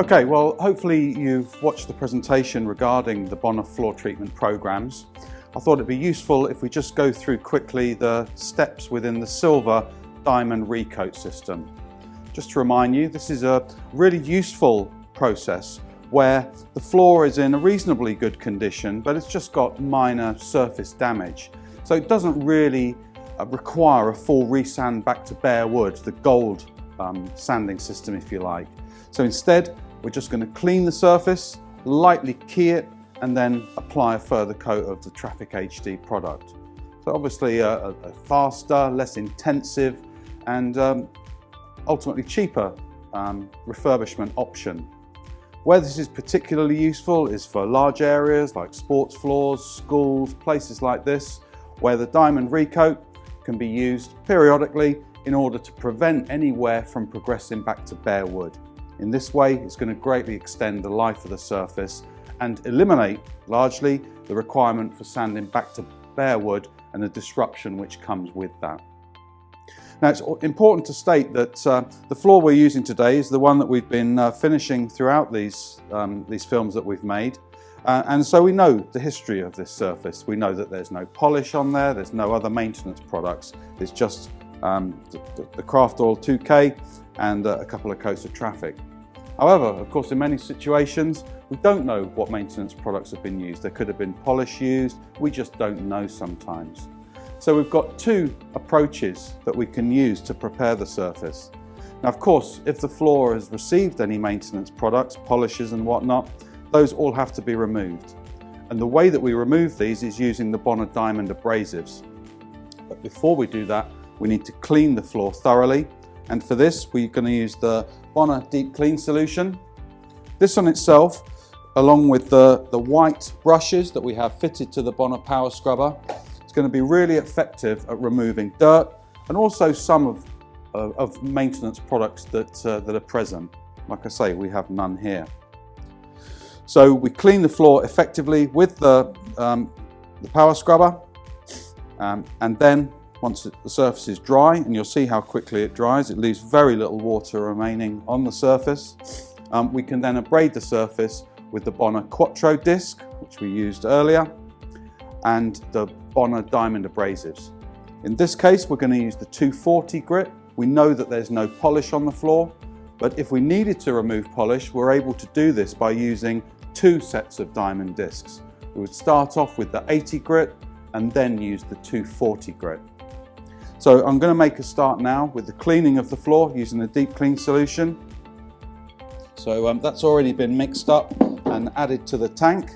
Okay, well, hopefully you've watched the presentation regarding the Bona floor treatment programs. I thought it'd be useful if we just go through quickly the steps within the Silver Diamond Recoat system. Just to remind you, this is a really useful process where the floor is in a reasonably good condition, but it's just got minor surface damage. So it doesn't really require a full resand back to bare wood, the gold sanding system if you like. So instead, we're just going to clean the surface, lightly key it, and then apply a further coat of the Traffic HD product. So obviously a faster, less intensive, and ultimately cheaper refurbishment option. Where this is particularly useful is for large areas like sports floors, schools, places like this, where the diamond recoat can be used periodically in order to prevent any wear from progressing back to bare wood. In this way, it's going to greatly extend the life of the surface and eliminate largely the requirement for sanding back to bare wood and the disruption which comes with that. Now, it's important to state that the floor we're using today is the one that we've been finishing throughout these films that we've made. And so we know the history of this surface. We know that there's no polish on there, there's no other maintenance products. It's just the Craft Oil 2K and a couple of coats of Traffic. However, of course, in many situations, we don't know what maintenance products have been used. There could have been polish used, we just don't know sometimes. So we've got two approaches that we can use to prepare the surface. Now, of course, if the floor has received any maintenance products, polishes and whatnot, those all have to be removed. And the way that we remove these is using the Bona Diamond Abrasives. But before we do that, we need to clean the floor thoroughly. And for this, we're going to use the Bona Deep Clean solution. This on itself, along with the white brushes that we have fitted to the Bona Power Scrubber, it's going to be really effective at removing dirt and also some of maintenance products that are present. Like I say, we have none here. So we clean the floor effectively with the Power Scrubber, and then once the surface is dry, and you'll see how quickly it dries, it leaves very little water remaining on the surface. We can then abrade the surface with the Bona Quattro disc, which we used earlier, and the Bona Diamond Abrasives. In this case, we're going to use the 240 grit. We know that there's no polish on the floor, but if we needed to remove polish, we're able to do this by using two sets of diamond discs. We would start off with the 80 grit and then use the 240 grit. So I'm going to make a start now with the cleaning of the floor using the deep clean solution. So that's already been mixed up and added to the tank.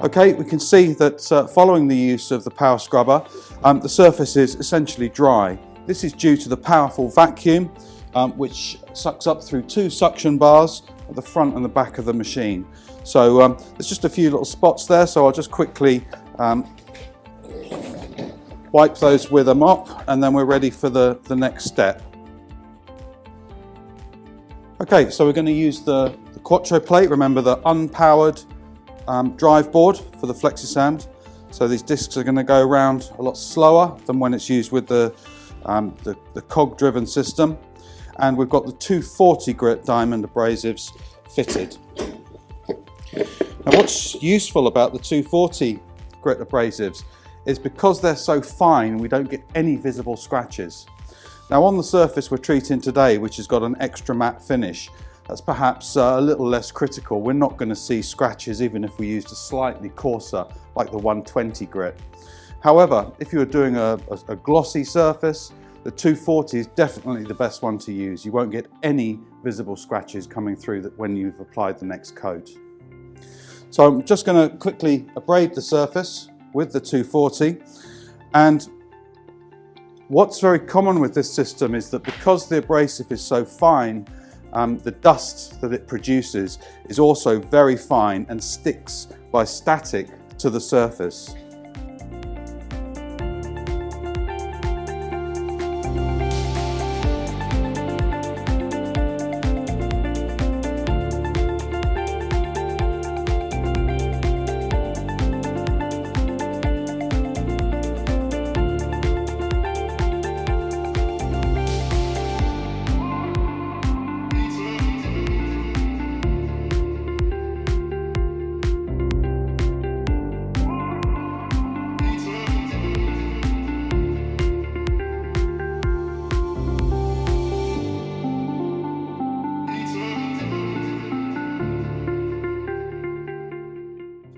Okay, we can see that following the use of the Power Scrubber, the surface is essentially dry. This is due to the powerful vacuum which sucks up through two suction bars at the front and the back of the machine. So there's just a few little spots there, so I'll just quickly wipe those with a mop, and then we're ready for the next step. Okay, so we're going to use the Quattro plate, remember the unpowered drive board for the FlexiSand. So these discs are going to go around a lot slower than when it's used with the cog driven system. And we've got the 240 grit diamond abrasives fitted. Now what's useful about the 240 grit abrasives is because they're so fine, we don't get any visible scratches. Now on the surface we're treating today, which has got an extra matte finish, that's perhaps a little less critical. We're not going to see scratches even if we used a slightly coarser, like the 120 grit. However, if you're doing a glossy surface, the 240 is definitely the best one to use. You won't get any visible scratches coming through when you've applied the next coat. So I'm just going to quickly abrade the surface with the 240. And what's very common with this system is that because the abrasive is so fine, the dust that it produces is also very fine and sticks by static to the surface.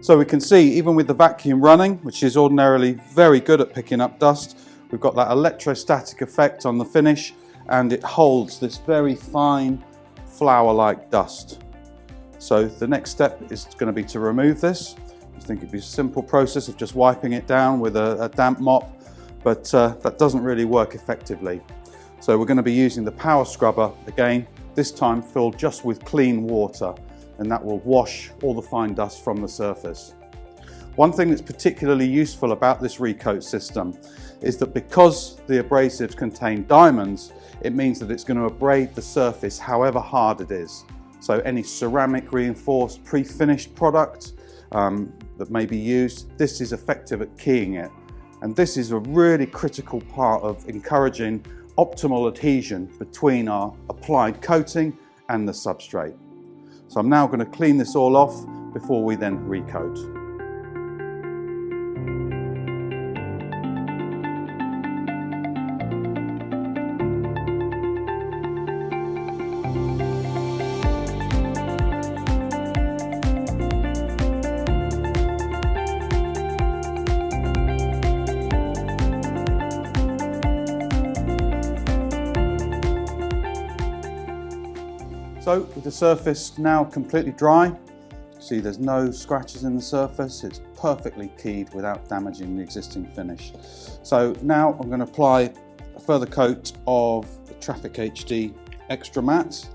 So we can see, even with the vacuum running, which is ordinarily very good at picking up dust, we've got that electrostatic effect on the finish, and it holds this very fine flour-like dust. So the next step is going to be to remove this. I think it'd be a simple process of just wiping it down with a damp mop, but that doesn't really work effectively. So we're going to be using the power scrubber again, this time filled just with clean water, and that will wash all the fine dust from the surface. One thing that's particularly useful about this recoat system is that because the abrasives contain diamonds, it means that it's going to abrade the surface however hard it is. So any ceramic reinforced pre-finished product that may be used, this is effective at keying it. And this is a really critical part of encouraging optimal adhesion between our applied coating and the substrate. So I'm now going to clean this all off before we then recoat. So with the surface now completely dry, see there's no scratches in the surface, it's perfectly keyed without damaging the existing finish. So now I'm going to apply a further coat of the Traffic HD Extra Matte.